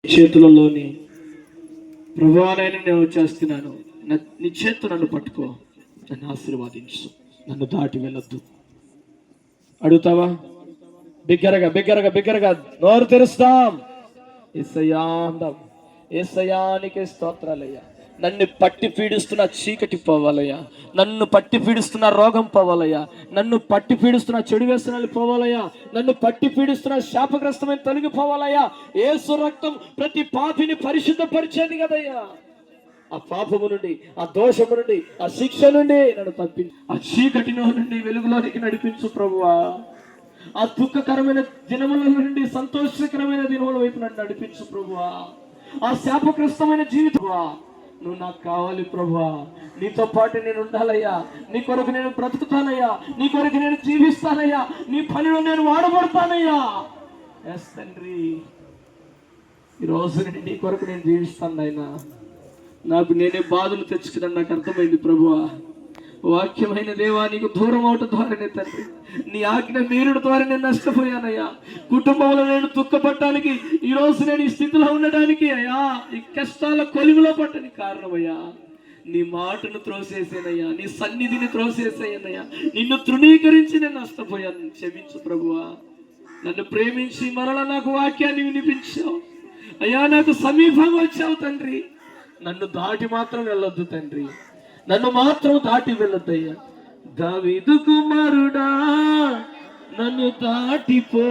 చేతులలోని ప్రభువానైనా నేను వచ్చేస్తున్నాను, నీ చేతు నన్ను పట్టుకో, నన్ను ఆశీర్వాదించు, నన్ను దాటి వెళ్ళొద్దు. అడుగుతావా? బిగ్గరగా బిగ్గరగా బిగ్గరగా నోరు తెరుస్తాం. యేసయ్యా అందాం. యేసయ్యానికి స్తోత్రాలయ్యా. నన్ను పట్టి పీడిస్తున్న చీకటి పోవాలయ్యా, నన్ను పట్టి పీడిస్తున్న రోగం పోవాలయ్యా, నన్ను పట్టి పీడిస్తున్న చెడు వ్యసనాలు పోవాలయ్యా, నన్ను పట్టి పీడిస్తున్న శాపగ్రస్తమైన తొలగిపోవాలయ్యా. యేసు రక్తం ప్రతి పాపిని పరిశుద్ధపరిచేది కదయ్యా. ఆ పాపము నుండి, ఆ దోషము నుండి, ఆ శిక్ష నుండి నన్ను తప్పించు. ఆ చీకటిలో నుండి వెలుగులోనికి నడిపించు ప్రభువా. ఆ దుఃఖకరమైన దినముల నుండి సంతోషకరమైన దినముల వైపు నన్ను నడిపించు ప్రభువా. ఆ శాపగ్రస్తమైన జీవితమా నువ్వు నాకు కావాలి ప్రభువా. నీతో పాటు నేను ఉండాలయ్యా, నీ కొరకు నేను బ్రతుకుతానయ్యా, నీ కొరకు నేను జీవిస్తానయ్యా, నీ పనిలో నేను వాడబడతానయ్యా. ఎస్ తండ్రి, ఈరోజు నుండి నీ కొరకు నేను జీవిస్తాను అయినా. నాకు నేనే బాధలు తెచ్చుకున్నాను, నాకు అర్థమైంది ప్రభువా. వాక్యమైన దేవా, నీకు దూరం అవటం ద్వారానే తండ్రి, నీ ఆజ్ఞ మీరుడు ద్వారా నేను నష్టపోయానయ్యా. కుటుంబంలో నేను దుఃఖపడటానికి, ఈరోజు నేను ఈ స్థితిలో ఉండడానికి అయ్యా, ఈ కష్టాల కొలిమిలో పట్టడానికి కారణమయ్యా. నీ మాటను త్రోసేసానయ్యా, నీ సన్నిధిని త్రోసేసానయ్యా, నిన్ను తృణీకరించి నేను నష్టపోయాను. క్షమించు ప్రభువా. నన్ను ప్రేమించి మరలా నాకు వాక్యాన్ని వినిపించావు అయ్యా. నాకు సమీపంగా వచ్చావు తండ్రి. నన్ను దాటి మాత్రం వెళ్ళొద్దు తండ్రి, నన్ను మాత్రం దాటి వెళ్ళొద్దయ్యా. దావీదు కుమారుడా, నన్ను దాటిపో.